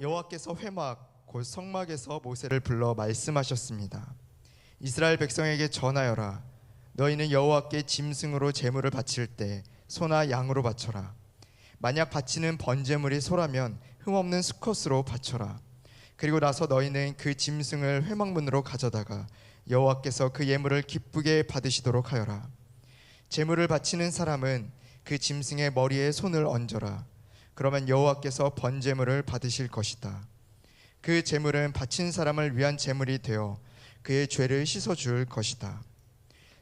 여호와께서 회막 곧 성막에서 모세를 불러 말씀하셨습니다. 이스라엘 백성에게 전하여라. 너희는 여호와께 짐승으로 제물을 바칠 때 소나 양으로 바쳐라. 만약 바치는 번제물이 소라면 흠없는 수컷으로 바쳐라. 그리고 나서 너희는 그 짐승을 회막문으로 가져다가 여호와께서 그 예물을 기쁘게 받으시도록 하여라. 제물을 바치는 사람은 그 짐승의 머리에 손을 얹어라. 그러면 여호와께서 번제물을 받으실 것이다. 그 제물은 바친 사람을 위한 제물이 되어 그의 죄를 씻어줄 것이다.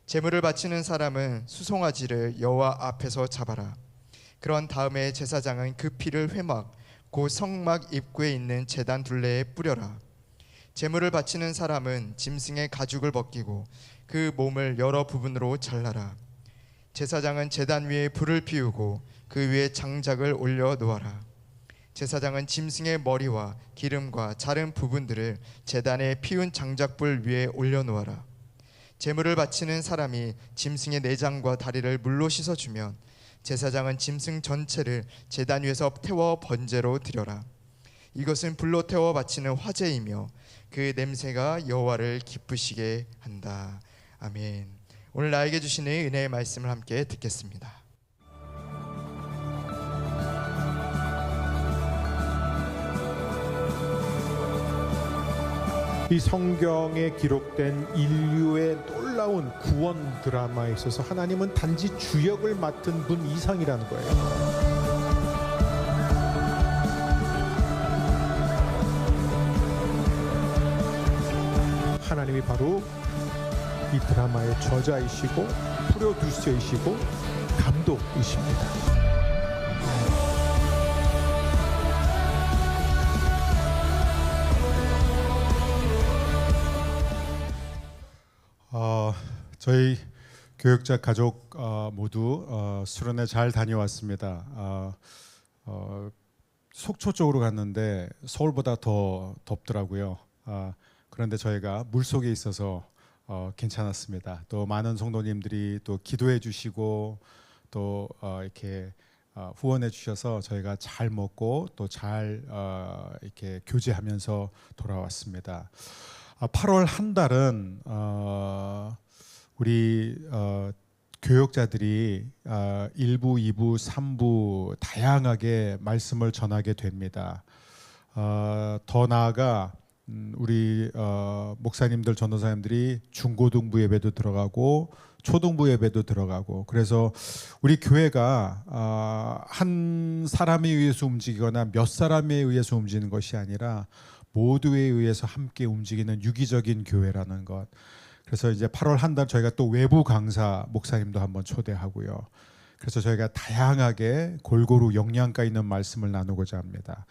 제물을 바치는 사람은 수송아지를 여호와 앞에서 잡아라. 그런 다음에 제사장은 그 피를 회막 곧 성막 입구에 있는 제단 둘레에 뿌려라. 제물을 바치는 사람은 짐승의 가죽을 벗기고 그 몸을 여러 부분으로 잘라라. 제사장은 제단 위에 불을 피우고 그 위에 장작을 올려 놓아라. 제사장은 짐승의 머리와 기름과 자른 부분들을 제단에 피운 장작불 위에 올려 놓아라. 제물을 바치는 사람이 짐승의 내장과 다리를 물로 씻어주면 제사장은 짐승 전체를 제단 위에서 태워 번제로 드려라. 이것은 불로 태워 바치는 화제이며 그 냄새가 여호와를 기쁘시게 한다. 아멘. 오늘 나에게 주시는 은혜의 말씀을 함께 듣겠습니다. 이 성경에 기록된 인류의 놀라운 구원 드라마에 있어서 하나님은 단지 주역을 맡은 분 이상이라는 거예요. 하나님이 바로 이 드라마의 저자이시고 프로듀서이시고 감독이십니다. 저희 교육자 가족 모두 수련회 잘 다녀왔습니다. 속초 쪽으로 갔는데 서울보다 더 덥더라고요. 그런데 저희가 물속에 있어서 괜찮았습니다. 또 많은 성도님들이 또 기도해 주시고 또 이렇게 후원해 주셔서 저희가 잘 먹고 또 잘 이렇게 교제하면서 돌아왔습니다. 8월 한 달은 우리 교역자들이 1부, 2부, 3부 다양하게 말씀을 전하게 됩니다. 더 나아가 우리 목사님들, 전도사님들이 중고등부 예배도 들어가고 초등부 예배도 들어가고, 그래서 우리 교회가 한 사람에 의해서 움직이거나 몇 사람에 의해서 움직이는 것이 아니라 모두에 의해서 함께 움직이는 유기적인 교회라는 것. 그래서 이제 8월 한 달 저희가 또 외부 강사 목사님도 한번 초대하고요. 그래서 저희가 다양하게 골고루 영양가 있는 말씀을 나누고자 합니다.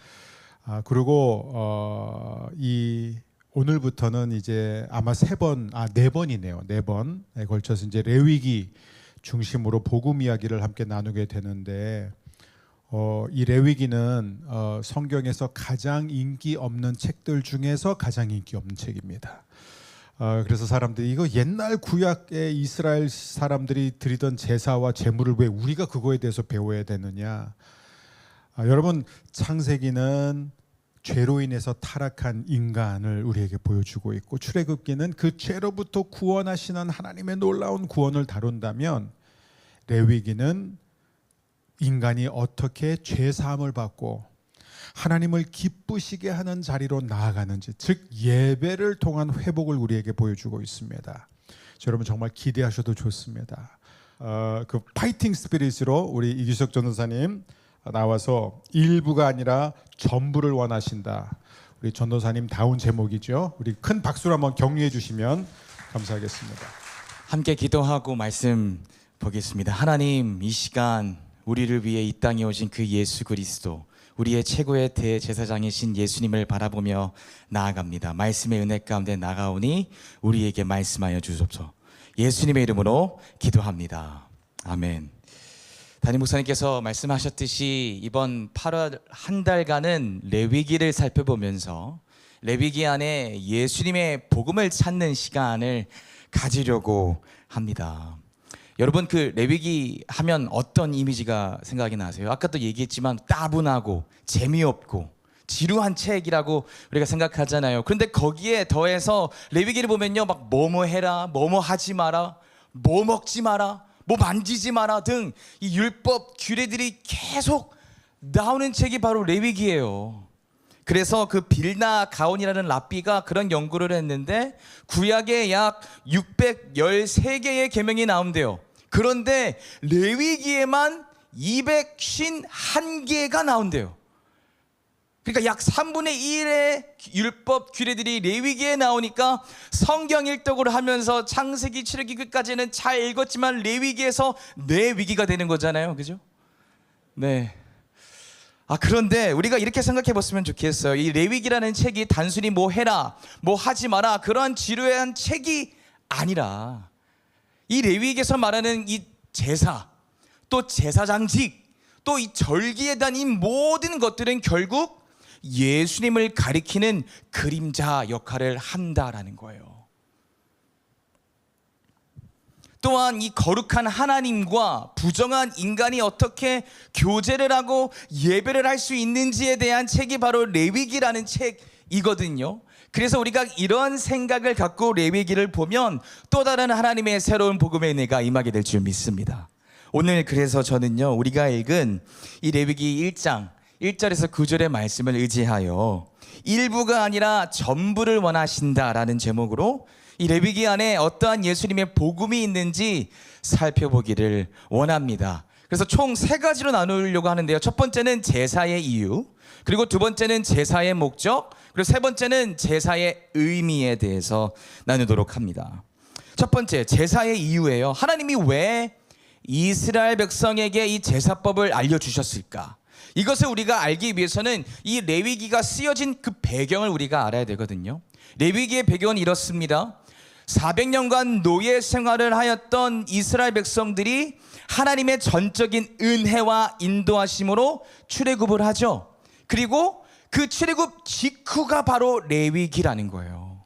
그리고 이 오늘부터는 이제 아마 네 번에 걸쳐서 이제 레위기 중심으로 복음 이야기를 함께 나누게 되는데, 이 레위기는 성경에서 가장 인기 없는 책들 중에서 가장 인기 없는 책입니다. 그래서 사람들이 이거 옛날 구약의 이스라엘 사람들이 드리던 제사와 제물을 왜 우리가 그거에 대해서 배워야 되느냐. 여러분, 창세기는 죄로 인해서 타락한 인간을 우리에게 보여주고 있고, 출애굽기는 그 죄로부터 구원하시는 하나님의 놀라운 구원을 다룬다면, 레위기는 인간이 어떻게 죄 사함을 받고 하나님을 기쁘시게 하는 자리로 나아가는지, 즉 예배를 통한 회복을 우리에게 보여주고 있습니다. 여러분 정말 기대하셔도 좋습니다. 그 파이팅 스피릿으로 우리 이규석 전도사님 나와서 일부가 아니라 전부를 원하신다. 우리 전도사님 다운 제목이죠. 우리 큰 박수로 한번 격려해 주시면 감사하겠습니다. 함께 기도하고 말씀 보겠습니다. 하나님, 이 시간 우리를 위해 이 땅에 오신 그 예수 그리스도, 우리의 최고의 대제사장이신 예수님을 바라보며 나아갑니다. 말씀의 은혜 가운데 나가오니 우리에게 말씀하여 주옵소서. 예수님의 이름으로 기도합니다. 아멘. 담임 목사님께서 말씀하셨듯이 이번 8월 한 달간은 레위기를 살펴보면서 레위기 안에 예수님의 복음을 찾는 시간을 가지려고 합니다. 여러분, 그 레위기 하면 어떤 이미지가 생각이 나세요? 아까도 얘기했지만 따분하고 재미없고 지루한 책이라고 우리가 생각하잖아요. 그런데 거기에 더해서 레위기를 보면요, 막 뭐뭐 해라, 뭐뭐 하지 마라, 뭐 먹지 마라, 뭐 만지지 마라 등 이 율법 규례들이 계속 나오는 책이 바로 레위기예요. 그래서 그 빌나 가온이라는 랍비가 그런 연구를 했는데 구약에 약 613개의 계명이 나온대요. 그런데 레위기에만 251개가 나온대요. 그러니까 약 3분의 1의 율법 규례들이 레위기에 나오니까 성경 일독을 하면서 창세기 출애굽기 끝까지는 잘 읽었지만 레위기에서 내 위기가 되는 거잖아요. 그죠? 네. 그런데 우리가 이렇게 생각해 봤으면 좋겠어요. 이 레위기라는 책이 단순히 뭐 해라, 뭐 하지 마라 그러한 지루한 책이 아니라 이 레위기에서 말하는 이 제사, 또 제사장직, 또 이 절기에 대한 이 모든 것들은 결국 예수님을 가리키는 그림자 역할을 한다라는 거예요. 또한 이 거룩한 하나님과 부정한 인간이 어떻게 교제를 하고 예배를 할 수 있는지에 대한 책이 바로 레위기라는 책이거든요. 그래서 우리가 이런 생각을 갖고 레위기를 보면 또 다른 하나님의 새로운 복음의 은혜가 임하게 될 줄 믿습니다. 오늘 그래서 저는요, 우리가 읽은 이 레위기 1장 1절에서 9절의 말씀을 의지하여 일부가 아니라 전부를 원하신다라는 제목으로 이 레위기 안에 어떠한 예수님의 복음이 있는지 살펴보기를 원합니다. 그래서 총 3가지로 나누려고 하는데요. 첫 번째는 제사의 이유, 그리고 두 번째는 제사의 목적, 그리고 세 번째는 제사의 의미에 대해서 나누도록 합니다. 첫 번째, 제사의 이유예요. 하나님이 왜 이스라엘 백성에게 이 제사법을 알려주셨을까? 이것을 우리가 알기 위해서는 이 레위기가 쓰여진 그 배경을 우리가 알아야 되거든요. 레위기의 배경은 이렇습니다. 400년간 노예 생활을 하였던 이스라엘 백성들이 하나님의 전적인 은혜와 인도하심으로 출애굽을 하죠. 그리고 그 출애굽 직후가 바로 레위기라는 거예요.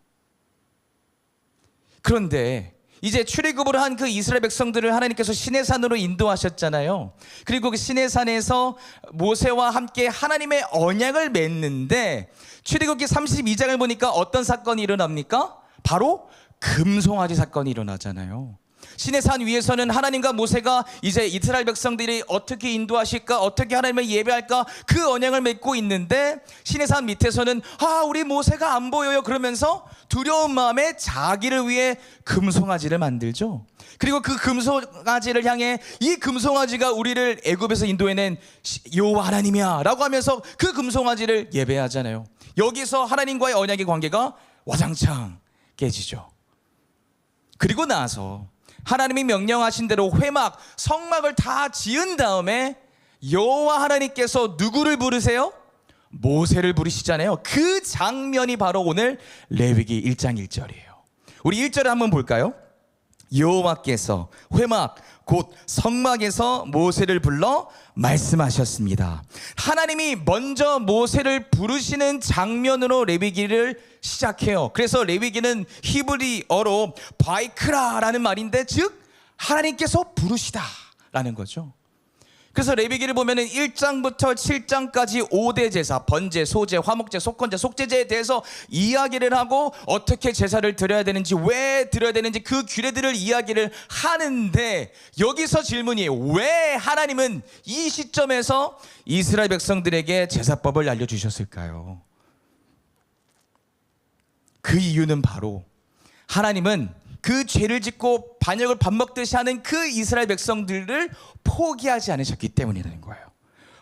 그런데 이제 출애굽을 한 그 이스라엘 백성들을 하나님께서 시내산으로 인도하셨잖아요. 그리고 그 시내산에서 모세와 함께 하나님의 언약을 맺는데 출애굽기 32장을 보니까 어떤 사건이 일어납니까? 바로 금송아지 사건이 일어나잖아요. 시내산 위에서는 하나님과 모세가 이제 이스라엘 백성들이 어떻게 인도하실까, 어떻게 하나님을 예배할까 그 언약을 맺고 있는데 시내산 밑에서는 우리 모세가 안 보여요 그러면서 두려운 마음에 자기를 위해 금송아지를 만들죠. 그리고 그 금송아지를 향해 이 금송아지가 우리를 애굽에서 인도해낸 여호와 하나님이야 라고 하면서 그 금송아지를 예배하잖아요. 여기서 하나님과의 언약의 관계가 와장창 깨지죠. 그리고 나서 하나님이 명령하신 대로 회막, 성막을 다 지은 다음에 여호와 하나님께서 누구를 부르세요? 모세를 부르시잖아요. 그 장면이 바로 오늘 레위기 1장 1절이에요. 우리 1절을 한번 볼까요? 여호와께서 회막 곧 성막에서 모세를 불러 말씀하셨습니다. 하나님이 먼저 모세를 부르시는 장면으로 레위기를 시작해요. 그래서 레위기는 히브리어로 바이크라라는 말인데 즉 하나님께서 부르시다라는 거죠. 그래서 레위기를 보면은 1장부터 7장까지 5대 제사, 번제, 소제, 화목제, 속건제, 속제제에 대해서 이야기를 하고 어떻게 제사를 드려야 되는지, 왜 드려야 되는지 그 규례들을 이야기를 하는데 여기서 질문이에요. 왜 하나님은 이 시점에서 이스라엘 백성들에게 제사법을 알려주셨을까요? 그 이유는 바로 하나님은 그 죄를 짓고 반역을 밥 먹듯이 하는 그 이스라엘 백성들을 포기하지 않으셨기 때문이라는 거예요.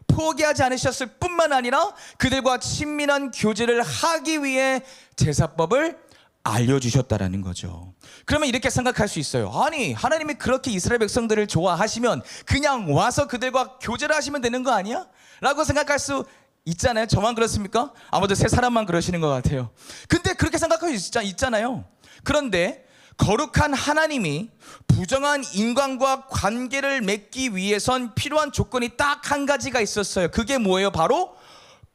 포기하지 않으셨을 뿐만 아니라 그들과 친밀한 교제를 하기 위해 제사법을 알려주셨다라는 거죠. 그러면 이렇게 생각할 수 있어요. 아니, 하나님이 그렇게 이스라엘 백성들을 좋아하시면 그냥 와서 그들과 교제를 하시면 되는 거 아니야? 라고 생각할 수 있잖아요. 저만 그렇습니까? 아무도 세 사람만 그러시는 것 같아요. 근데 그렇게 생각할 수 있잖아요. 그런데 거룩한 하나님이 부정한 인간과 관계를 맺기 위해선 필요한 조건이 딱 한 가지가 있었어요. 그게 뭐예요? 바로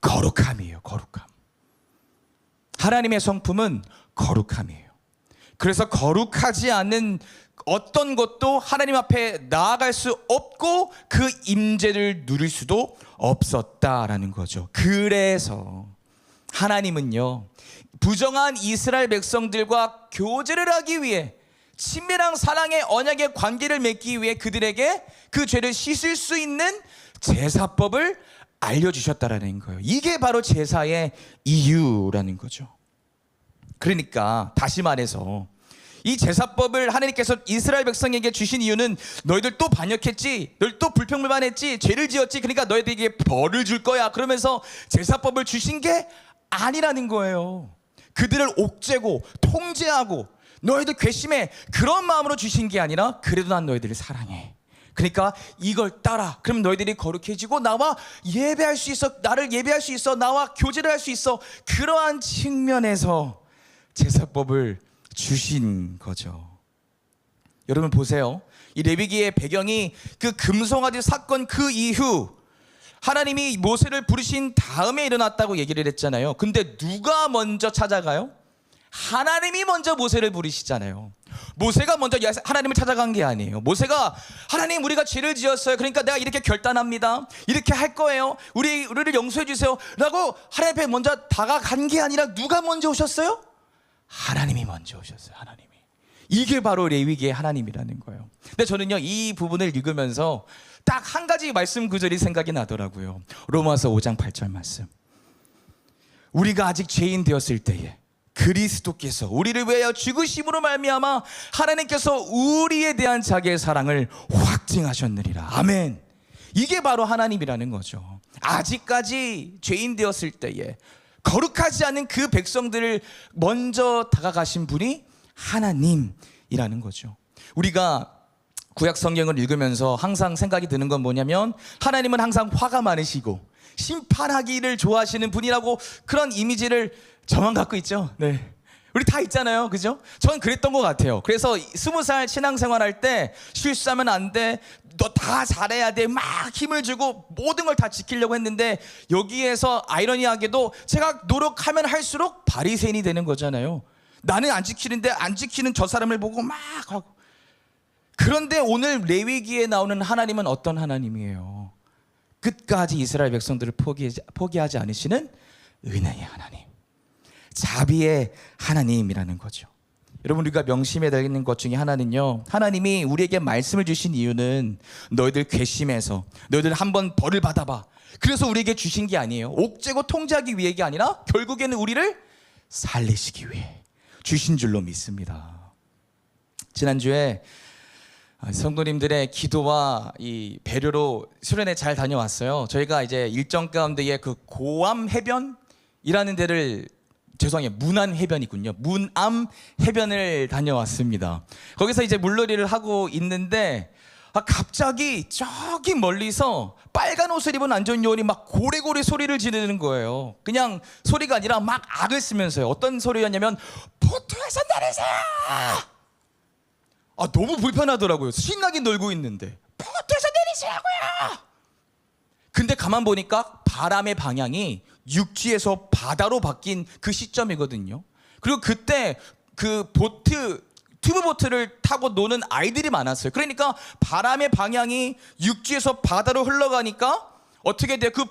거룩함이에요. 거룩함. 하나님의 성품은 거룩함이에요. 그래서 거룩하지 않은 어떤 것도 하나님 앞에 나아갈 수 없고 그 임재를 누릴 수도 없었다라는 거죠. 그래서 하나님은요, 부정한 이스라엘 백성들과 교제를 하기 위해, 친밀한 사랑의 언약의 관계를 맺기 위해 그들에게 그 죄를 씻을 수 있는 제사법을 알려주셨다라는 거예요. 이게 바로 제사의 이유라는 거죠. 그러니까 다시 말해서 이 제사법을 하나님께서 이스라엘 백성에게 주신 이유는 너희들 또 반역했지, 너희들 또 불평불만했지, 죄를 지었지, 그러니까 너희들에게 벌을 줄 거야, 그러면서 제사법을 주신 게 아니라는 거예요. 그들을 옥죄고 통제하고 너희들 괘씸해, 그런 마음으로 주신 게 아니라 그래도 난 너희들을 사랑해, 그러니까 이걸 따라, 그럼 너희들이 거룩해지고 나와 예배할 수 있어, 나를 예배할 수 있어, 나와 교제를 할 수 있어, 그러한 측면에서 제사법을 주신 거죠. 여러분 보세요. 이 레위기의 배경이 그 금송아지 사건 그 이후 하나님이 모세를 부르신 다음에 일어났다고 얘기를 했잖아요. 근데 누가 먼저 찾아가요? 하나님이 먼저 모세를 부르시잖아요. 모세가 먼저 하나님을 찾아간 게 아니에요. 모세가 하나님, 우리가 죄를 지었어요, 그러니까 내가 이렇게 결단합니다, 이렇게 할 거예요, 우리를 용서해 주세요 라고 하나님 앞에 먼저 다가간 게 아니라 누가 먼저 오셨어요? 하나님이 먼저 오셨어요. 하나님이. 이게 바로 레위기의 하나님이라는 거예요. 근데 저는요, 이 부분을 읽으면서 딱 한 가지 말씀 구절이 생각이 나더라고요. 로마서 5장 8절 말씀. 우리가 아직 죄인 되었을 때에 그리스도께서 우리를 위하여 죽으심으로 말미암아 하나님께서 우리에 대한 자기의 사랑을 확증하셨느니라. 아멘. 이게 바로 하나님이라는 거죠. 아직까지 죄인 되었을 때에 거룩하지 않은 그 백성들을 먼저 다가가신 분이 하나님이라는 거죠. 우리가 구약 성경을 읽으면서 항상 생각이 드는 건 뭐냐면, 하나님은 항상 화가 많으시고 심판하기를 좋아하시는 분이라고, 그런 이미지를 저만 갖고 있죠. 네, 우리 다 있잖아요, 그죠? 전 그랬던 것 같아요. 그래서 20살 신앙생활 할 때 실수하면 안 돼, 너 다 잘해야 돼, 막 힘을 주고 모든 걸 다 지키려고 했는데, 여기에서 아이러니하게도 제가 노력하면 할수록 바리새인이 되는 거잖아요. 나는 안 지키는데 안 지키는 저 사람을 보고 막 하고. 그런데 오늘 레위기에 나오는 하나님은 어떤 하나님이에요? 끝까지 이스라엘 백성들을 포기하지 않으시는 은혜의 하나님, 자비의 하나님이라는 거죠. 여러분, 우리가 명심해야 되는 것 중에 하나는요, 하나님이 우리에게 말씀을 주신 이유는 너희들 괘씸해서 너희들 한번 벌을 받아봐, 그래서 우리에게 주신 게 아니에요. 옥죄고 통제하기 위한 게 아니라 결국에는 우리를 살리시기 위해 주신 줄로 믿습니다. 지난주에 성도님들의 기도와 이 배려로 수련회 잘 다녀왔어요. 저희가 이제 일정 가운데에 그 고암 해변이라는 데를, 죄송해요, 문안 해변이군요. 문암 해변을 다녀왔습니다. 거기서 이제 물놀이를 하고 있는데 갑자기 저기 멀리서 빨간 옷을 입은 안전 요원이 막 고래고래 소리를 지르는 거예요. 그냥 소리가 아니라 막 악을 쓰면서요. 어떤 소리였냐면, 보트에서 내리세요. 너무 불편하더라고요. 신나게 놀고 있는데 보트에서 내리시라고요. 근데 가만 보니까 바람의 방향이 육지에서 바다로 바뀐 그 시점이거든요. 그리고 그때 그 튜브보트를 타고 노는 아이들이 많았어요. 그러니까 바람의 방향이 육지에서 바다로 흘러가니까 어떻게 돼요? 그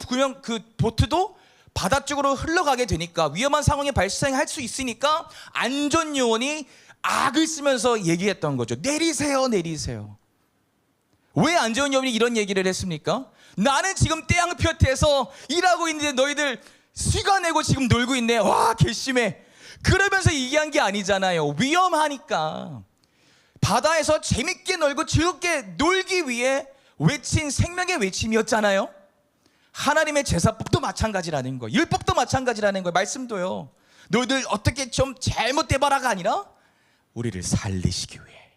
보트도 바다 쪽으로 흘러가게 되니까 위험한 상황이 발생할 수 있으니까 안전요원이 악을 쓰면서 얘기했던 거죠. 내리세요, 내리세요. 왜 안전요원이 이런 얘기를 했습니까? 나는 지금 태양볕에서 일하고 있는데 너희들 수가 내고 지금 놀고 있네. 와, 괘씸해. 그러면서 얘기한 게 아니잖아요. 위험하니까. 바다에서 재밌게 놀고 즐겁게 놀기 위해 외친 생명의 외침이었잖아요. 하나님의 제사법도 마찬가지라는 거예요. 율법도 마찬가지라는 거예요. 말씀도요. 너희들 어떻게 좀 잘못돼봐라가 아니라 우리를 살리시기 위해,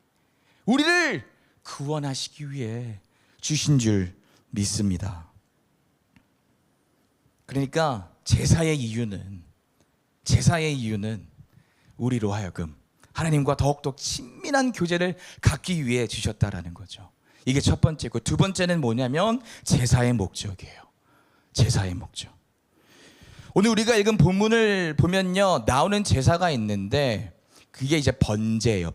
우리를 구원하시기 위해 주신 줄 믿습니다. 그러니까 제사의 이유는 우리로 하여금 하나님과 더욱더 친밀한 교제를 갖기 위해 주셨다라는 거죠. 이게 첫 번째고, 두 번째는 뭐냐면 제사의 목적이에요. 제사의 목적. 오늘 우리가 읽은 본문을 보면요, 나오는 제사가 있는데 그게 이제 번제예요.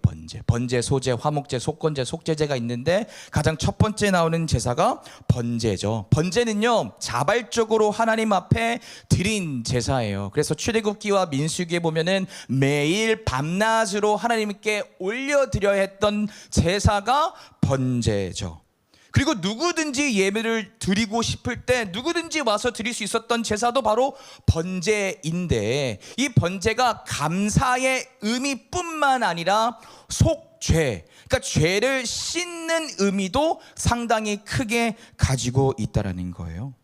번제, 소제, 화목제, 속건제, 속제제가 있는데 가장 첫 번째 나오는 제사가 번제죠. 번제는요, 자발적으로 하나님 앞에 드린 제사예요. 그래서 출애굽기와 민수기에 보면은 매일 밤낮으로 하나님께 올려드려야 했던 제사가 번제죠. 그리고 누구든지 예배를 드리고 싶을 때 누구든지 와서 드릴 수 있었던 제사도 바로 번제인데, 이 번제가 감사의 의미뿐만 아니라 속죄, 그러니까 죄를 씻는 의미도 상당히 크게 가지고 있다라는 거예요.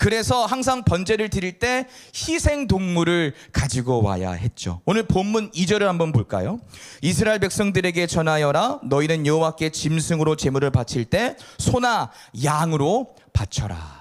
그래서 항상 번제를 드릴 때 희생 동물을 가지고 와야 했죠. 오늘 본문 2절을 한번 볼까요? 이스라엘 백성들에게 전하여라. 너희는 여호와께 짐승으로 제물을 바칠 때 소나 양으로 바쳐라.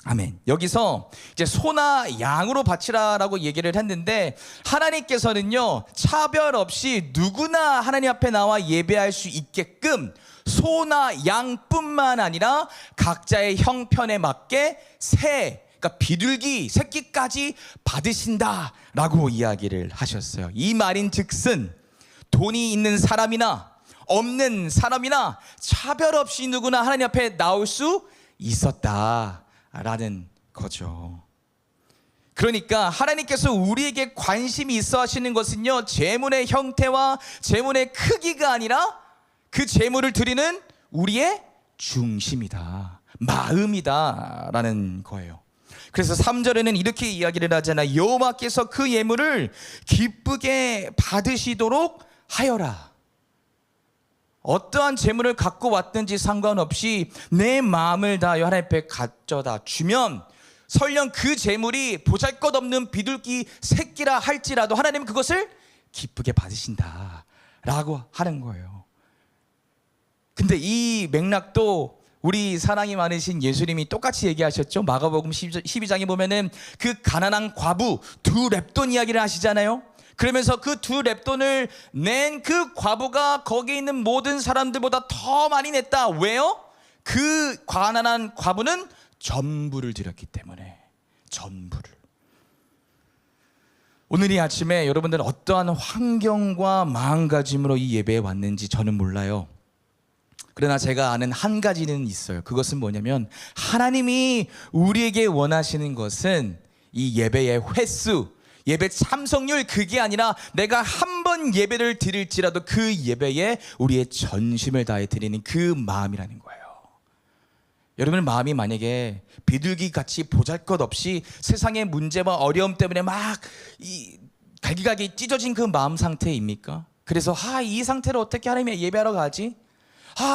아멘. 여기서 이제 소나 양으로 바치라라고 얘기를 했는데, 하나님께서는요, 차별 없이 누구나 하나님 앞에 나와 예배할 수 있게끔 소나 양뿐만 아니라 각자의 형편에 맞게 새, 그러니까 비둘기 새끼까지 받으신다라고 이야기를 하셨어요. 이 말인즉슨 돈이 있는 사람이나 없는 사람이나 차별 없이 누구나 하나님 앞에 나올 수 있었다라는 거죠. 그러니까 하나님께서 우리에게 관심이 있어 하시는 것은요, 재물의 형태와 재물의 크기가 아니라 그 재물을 드리는 우리의 중심이다, 마음이다 라는 거예요. 그래서 3절에는 이렇게 이야기를 하잖아요. 여호와께서 그 예물을 기쁘게 받으시도록 하여라. 어떠한 재물을 갖고 왔든지 상관없이 내 마음을 다하여 하나님 앞에 가져다 주면, 설령 그 재물이 보잘것없는 비둘기 새끼라 할지라도 하나님은 그것을 기쁘게 받으신다라고 하는 거예요. 근데 이 맥락도 우리 사랑이 많으신 예수님이 똑같이 얘기하셨죠. 마가복음 12장에 보면은 그 가난한 과부 두 렙돈 이야기를 하시잖아요. 그러면서 그 두 렙돈을 낸 그 과부가 거기에 있는 모든 사람들보다 더 많이 냈다. 왜요? 그 가난한 과부는 전부를 드렸기 때문에. 전부를. 오늘 이 아침에 여러분들은 어떠한 환경과 마음가짐으로 이 예배에 왔는지 저는 몰라요. 그러나 제가 아는 한 가지는 있어요. 그것은 뭐냐면, 하나님이 우리에게 원하시는 것은 이 예배의 횟수, 예배 참석률, 그게 아니라 내가 한 번 예배를 드릴지라도 그 예배에 우리의 전심을 다해 드리는 그 마음이라는 거예요. 여러분의 마음이 만약에 비둘기같이 보잘것없이 세상의 문제와 어려움 때문에 막 갈기갈기 찢어진 그 마음 상태입니까? 그래서 이 상태로 어떻게 하나님의 예배하러 가지?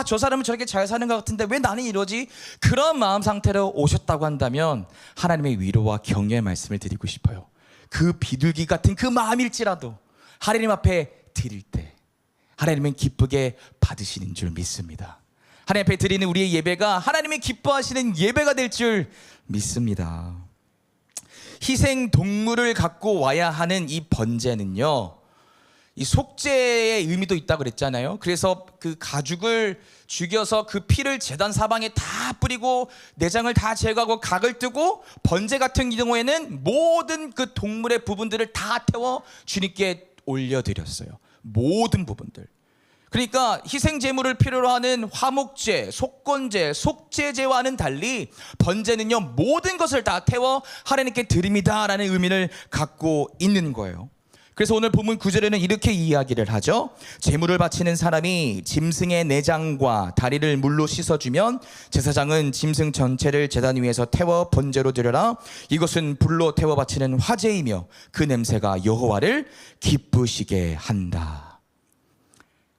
저 사람은 저렇게 잘 사는 것 같은데 왜 나는 이러지? 그런 마음 상태로 오셨다고 한다면 하나님의 위로와 격려의 말씀을 드리고 싶어요. 그 비둘기 같은 그 마음일지라도 하나님 앞에 드릴 때 하나님은 기쁘게 받으시는 줄 믿습니다. 하나님 앞에 드리는 우리의 예배가 하나님이 기뻐하시는 예배가 될 줄 믿습니다. 희생 동물을 갖고 와야 하는 이 번제는요, 이 속죄의 의미도 있다고 그랬잖아요. 그래서 그 가죽을 죽여서 그 피를 제단 사방에 다 뿌리고 내장을 다 제거하고 각을 뜨고, 번제 같은 경우에는 모든 그 동물의 부분들을 다 태워 주님께 올려드렸어요. 모든 부분들. 그러니까 희생 제물을 필요로 하는 화목제, 속건제, 속죄제와는 달리 번제는요, 모든 것을 다 태워 하나님께 드립니다라는 의미를 갖고 있는 거예요. 그래서 오늘 본문 9절에는 이렇게 이야기를 하죠. 제물을 바치는 사람이 짐승의 내장과 다리를 물로 씻어주면 제사장은 짐승 전체를 제단 위에서 태워 번제로 드려라. 이것은 불로 태워 바치는 화제이며 그 냄새가 여호와를 기쁘시게 한다.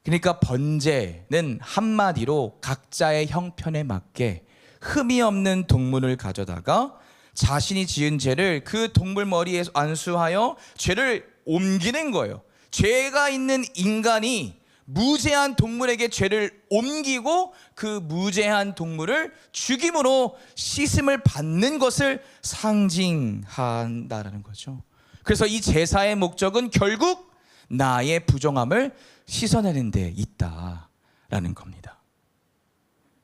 그러니까 번제는 한마디로 각자의 형편에 맞게 흠이 없는 동물을 가져다가 자신이 지은 죄를 그 동물 머리에 안수하여 죄를 옮기는 거예요. 죄가 있는 인간이 무죄한 동물에게 죄를 옮기고 그 무죄한 동물을 죽임으로 씻음을 받는 것을 상징한다라는 거죠. 그래서 이 제사의 목적은 결국 나의 부정함을 씻어내는 데 있다라는 겁니다.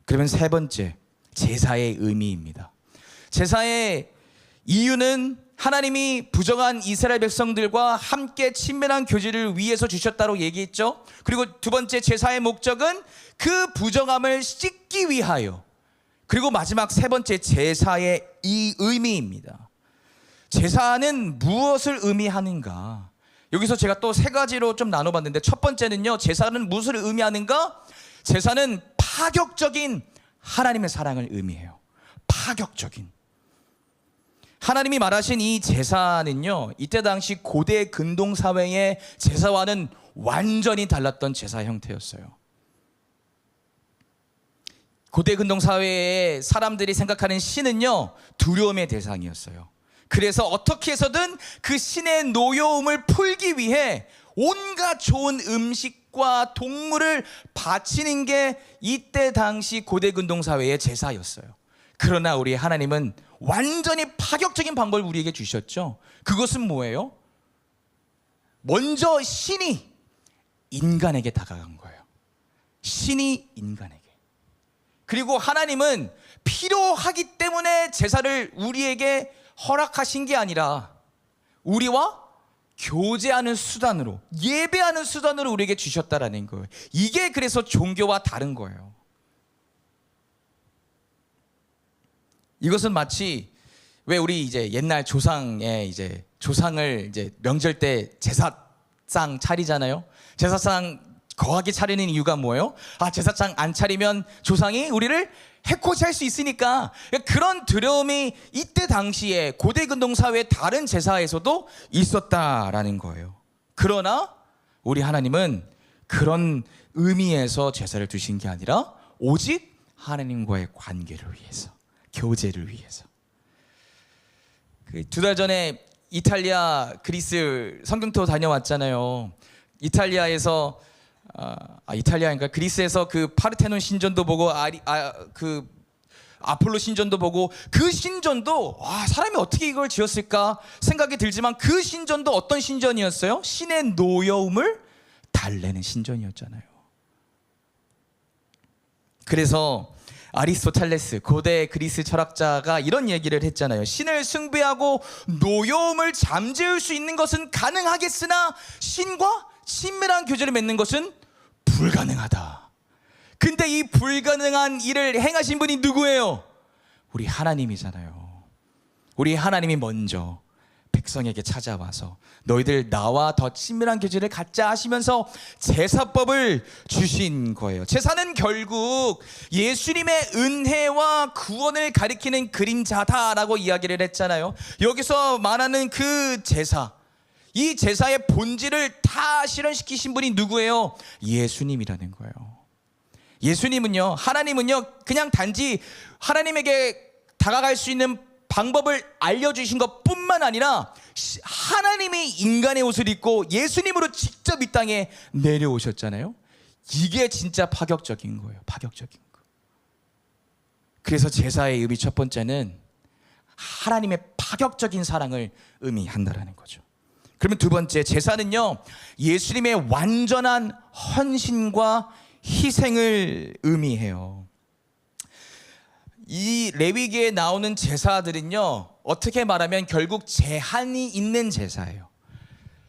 그러면 세 번째, 제사의 의미입니다. 제사의 이유는 하나님이 부정한 이스라엘 백성들과 함께 친밀한 교제를 위해서 주셨다고 얘기했죠. 그리고 두 번째 제사의 목적은 그 부정함을 씻기 위하여. 그리고 마지막 세 번째 제사의 이 의미입니다. 제사는 무엇을 의미하는가? 여기서 제가 또 세 가지로 좀 나눠봤는데, 첫 번째는요, 제사는 무엇을 의미하는가? 제사는 파격적인 하나님의 사랑을 의미해요. 파격적인. 하나님이 말하신 이 제사는요, 이때 당시 고대 근동 사회의 제사와는 완전히 달랐던 제사 형태였어요. 고대 근동 사회의 사람들이 생각하는 신은요, 두려움의 대상이었어요. 그래서 어떻게 해서든 그 신의 노여움을 풀기 위해 온갖 좋은 음식과 동물을 바치는 게 이때 당시 고대 근동 사회의 제사였어요. 그러나 우리 하나님은 완전히 파격적인 방법을 우리에게 주셨죠. 그것은 뭐예요? 먼저 신이 인간에게 다가간 거예요. 신이 인간에게. 그리고 하나님은 필요하기 때문에 제사를 우리에게 허락하신 게 아니라 우리와 교제하는 수단으로, 예배하는 수단으로 우리에게 주셨다라는 거예요. 이게 그래서 종교와 다른 거예요. 이것은 마치 왜 우리 이제 옛날 조상의 이제 조상을 이제 명절 때 제사상 차리잖아요. 제사상 거하게 차리는 이유가 뭐예요? 제사상 안 차리면 조상이 우리를 해코지할 수 있으니까. 그런 두려움이 이때 당시에 고대 근동 사회의 다른 제사에서도 있었다라는 거예요. 그러나 우리 하나님은 그런 의미에서 제사를 두신 게 아니라 오직 하나님과의 관계를 위해서, 교제를 위해서. 두 달 전에 이탈리아, 그리스 성경토 다녀왔잖아요. 이탈리아에서 이탈리아인가 그리스에서 그 파르테논 신전도 보고 그 아폴로 신전도 보고, 그 신전도 사람이 어떻게 이걸 지었을까 생각이 들지만 그 신전도 어떤 신전이었어요? 신의 노여움을 달래는 신전이었잖아요. 그래서 아리스토텔레스 고대 그리스 철학자가 이런 얘기를 했잖아요. 신을 숭배하고 노여움을 잠재울 수 있는 것은 가능하겠으나 신과 친밀한 교제를 맺는 것은 불가능하다. 근데 이 불가능한 일을 행하신 분이 누구예요? 우리 하나님이잖아요. 우리 하나님이 먼저 백성에게 찾아와서 너희들 나와 더 친밀한 교제를 갖자 하시면서 제사법을 주신 거예요. 제사는 결국 예수님의 은혜와 구원을 가리키는 그림자다라고 이야기를 했잖아요. 여기서 말하는 그 제사, 이 제사의 본질을 다 실현시키신 분이 누구예요? 예수님이라는 거예요. 예수님은요, 하나님은요, 그냥 단지 하나님에게 다가갈 수 있는 방법을 알려주신 것 뿐만 아니라 하나님이 인간의 옷을 입고 예수님으로 직접 이 땅에 내려오셨잖아요. 이게 진짜 파격적인 거예요. 파격적인 거. 그래서 제사의 의미 첫 번째는 하나님의 파격적인 사랑을 의미한다라는 거죠. 그러면 두 번째, 제사는요, 예수님의 완전한 헌신과 희생을 의미해요. 이 레위기에 나오는 제사들은요, 어떻게 말하면 결국 제한이 있는 제사예요.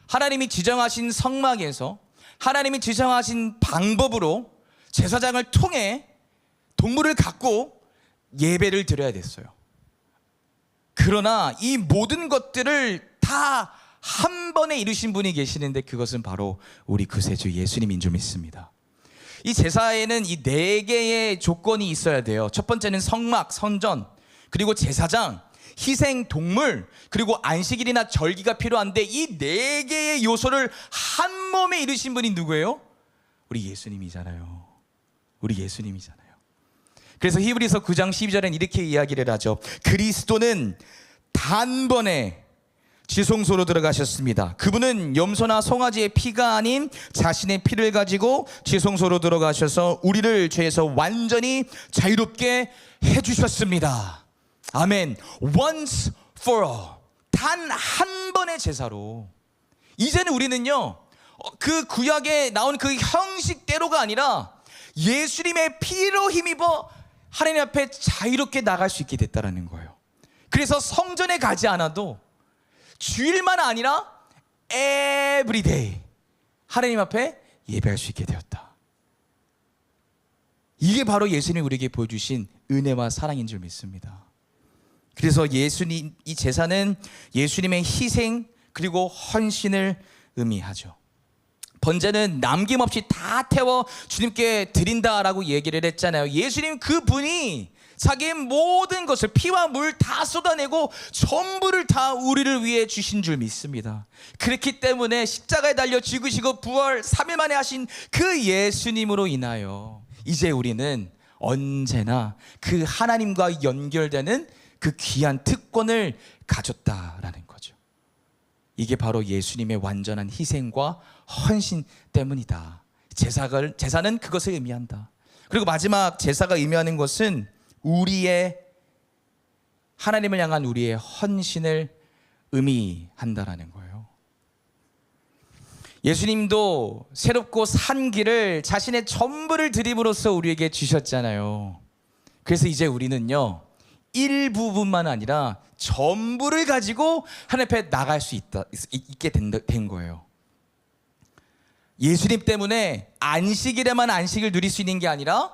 하나님이 지정하신 성막에서 하나님이 지정하신 방법으로 제사장을 통해 동물을 갖고 예배를 드려야 됐어요. 그러나 이 모든 것들을 다 한 번에 이루신 분이 계시는데 그것은 바로 우리 구세주 예수님인 줄 믿습니다. 이 제사에는 이 네 개의 조건이 있어야 돼요. 첫 번째는 성막, 성전, 그리고 제사장, 희생 동물, 그리고 안식일이나 절기가 필요한데 이 네 개의 요소를 한 몸에 이루신 분이 누구예요? 우리 예수님이잖아요. 우리 예수님이잖아요. 그래서 히브리서 9장 12절엔 이렇게 이야기를 하죠. 그리스도는 단번에 지성소로 들어가셨습니다. 그분은 염소나 송아지의 피가 아닌 자신의 피를 가지고 지성소로 들어가셔서 우리를 죄에서 완전히 자유롭게 해주셨습니다. 아멘. Once for all. 단 한 번의 제사로. 이제는 우리는요, 그 구약에 나온 그 형식대로가 아니라 예수님의 피로 힘입어 하나님 앞에 자유롭게 나갈 수 있게 됐다는 거예요. 그래서 성전에 가지 않아도 주일만 아니라 에브리데이 하나님 앞에 예배할 수 있게 되었다. 이게 바로 예수님이 우리에게 보여주신 은혜와 사랑인 줄 믿습니다. 그래서 예수님, 이 제사는 예수님의 희생 그리고 헌신을 의미하죠. 번제는 남김없이 다 태워 주님께 드린다라고 얘기를 했잖아요. 예수님 그분이 자기의 모든 것을 피와 물 다 쏟아내고 전부를 다 우리를 위해 주신 줄 믿습니다. 그렇기 때문에 십자가에 달려 죽으시고 부활 3일 만에 하신 그 예수님으로 인하여 이제 우리는 언제나 그 하나님과 연결되는 그 귀한 특권을 가졌다라는 거죠. 이게 바로 예수님의 완전한 희생과 헌신 때문이다. 제사는 그것을 의미한다. 그리고 마지막 제사가 의미하는 것은 우리의 하나님을 향한 우리의 헌신을 의미한다라는 거예요. 예수님도 새롭고 산 길을 자신의 전부를 드림으로써 우리에게 주셨잖아요. 그래서 이제 우리는요, 일부분만 아니라 전부를 가지고 하나님 앞에 나갈 수 있게 된 거예요. 예수님 때문에 안식일에만 안식을 누릴 수 있는 게 아니라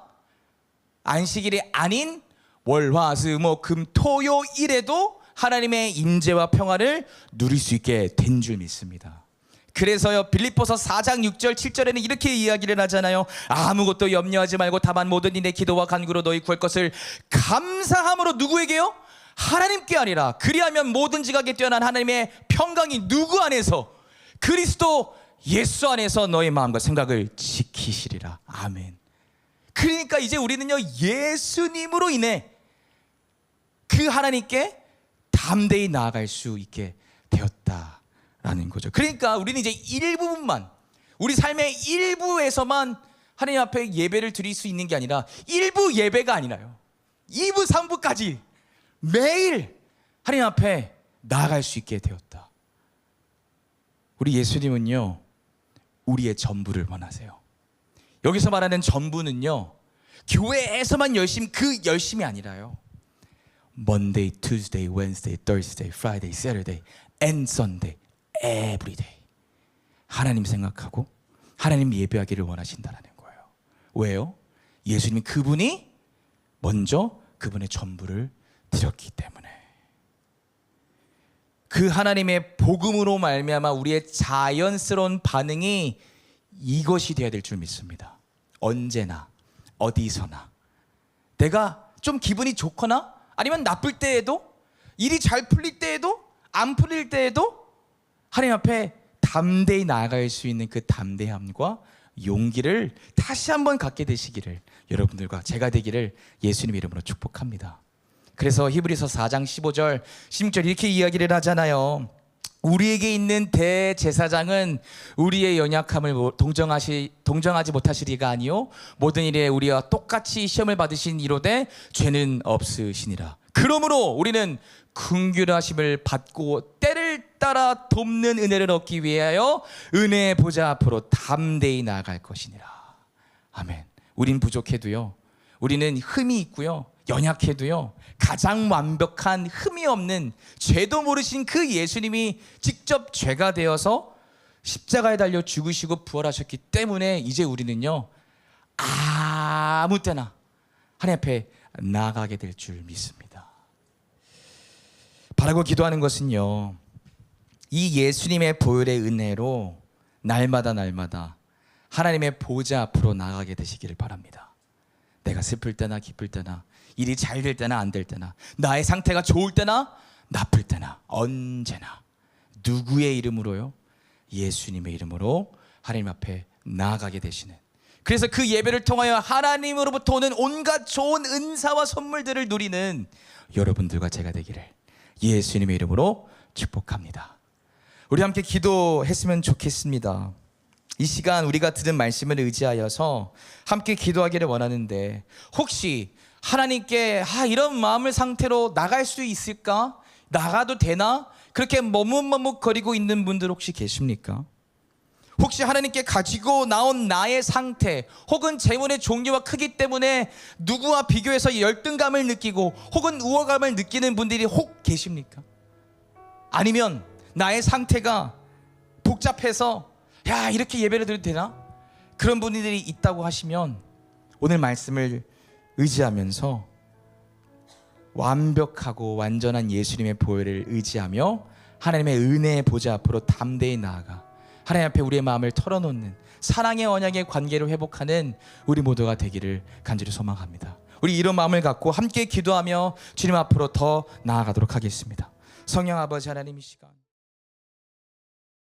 안식일이 아닌 월, 화, 수, 목, 금, 토, 요, 일에도 하나님의 임재와 평화를 누릴 수 있게 된 줄 믿습니다. 그래서요, 빌립보서 4장 6절 7절에는 이렇게 이야기를 하잖아요. 아무것도 염려하지 말고 다만 모든 일에 기도와 간구로 너희 구할 것을 감사함으로 누구에게요? 하나님께 아니라 그리하면 모든 지각에 뛰어난 하나님의 평강이 누구 안에서? 그리스도 예수 안에서 너의 마음과 생각을 지키시리라. 아멘. 그러니까 이제 우리는요, 예수님으로 인해 그 하나님께 담대히 나아갈 수 있게 되었다라는 거죠. 그러니까 우리는 이제 일부분만, 우리 삶의 일부에서만 하나님 앞에 예배를 드릴 수 있는 게 아니라 일부 예배가 아니라요, 2부 3부까지 매일 하나님 앞에 나아갈 수 있게 되었다. 우리 예수님은요, 우리의 전부를 원하세요. 여기서 말하는 전부는요, 교회에서만 그 열심이 아니라요, Monday, Tuesday, Wednesday, Thursday, Friday, Saturday, and Sunday, every day 하나님 생각하고 하나님 예배하기를 원하신다는 거예요. 왜요? 예수님이 그분이 먼저 그분의 전부를 드렸기 때문에. 그 하나님의 복음으로 말미암아 우리의 자연스러운 반응이 이것이 되어야 될 줄 믿습니다. 언제나 어디서나 내가 좀 기분이 좋거나 아니면 나쁠 때에도, 일이 잘 풀릴 때에도 안 풀릴 때에도 하나님 앞에 담대히 나아갈 수 있는 그 담대함과 용기를 다시 한번 갖게 되시기를, 여러분들과 제가 되기를 예수님 이름으로 축복합니다. 그래서 히브리서 4장 15절 16절 이렇게 이야기를 하잖아요. 우리에게 있는 대제사장은 우리의 연약함을 동정하지 못하시리가 아니요 모든 일에 우리와 똑같이 시험을 받으신 이로되 죄는 없으시니라. 그러므로 우리는 긍휼하심을 받고 때를 따라 돕는 은혜를 얻기 위하여 은혜의 보좌 앞으로 담대히 나아갈 것이니라. 아멘. 우린 부족해도요, 우리는 흠이 있고요, 연약해도요, 가장 완벽한 흠이 없는 죄도 모르신 그 예수님이 직접 죄가 되어서 십자가에 달려 죽으시고 부활하셨기 때문에 이제 우리는요, 아무 때나 하나님 앞에 나아가게 될 줄 믿습니다. 바라고 기도하는 것은요, 이 예수님의 보혈의 은혜로 날마다 하나님의 보좌 앞으로 나아가게 되시기를 바랍니다. 내가 슬플 때나 기쁠 때나, 일이 잘 될 때나 안 될 때나, 나의 상태가 좋을 때나 나쁠 때나, 언제나 누구의 이름으로요? 예수님의 이름으로 하나님 앞에 나아가게 되시는, 그래서 그 예배를 통하여 하나님으로부터 오는 온갖 좋은 은사와 선물들을 누리는 여러분들과 제가 되기를 예수님의 이름으로 축복합니다. 우리 함께 기도했으면 좋겠습니다. 이 시간 우리가 들은 말씀을 의지하여서 함께 기도하기를 원하는데, 혹시 하나님께 이런 마음의 상태로 나갈 수 있을까? 나가도 되나? 그렇게 머뭇머뭇거리고 있는 분들 혹시 계십니까? 혹시 하나님께 가지고 나온 나의 상태 혹은 재물의 종류와 크기 때문에 누구와 비교해서 열등감을 느끼고 혹은 우월감을 느끼는 분들이 혹 계십니까? 아니면 나의 상태가 복잡해서 야 이렇게 예배를 드려도 되나? 그런 분들이 있다고 하시면 오늘 말씀을 의지하면서 완벽하고 완전한 예수님의 보혈을 의지하며 하나님의 은혜의 보좌 앞으로 담대히 나아가 하나님 앞에 우리의 마음을 털어놓는 사랑의 언약의 관계를 회복하는 우리 모두가 되기를 간절히 소망합니다. 우리 이런 마음을 갖고 함께 기도하며 주님 앞으로 더 나아가도록 하겠습니다. 성령 아버지 하나님, 이 시간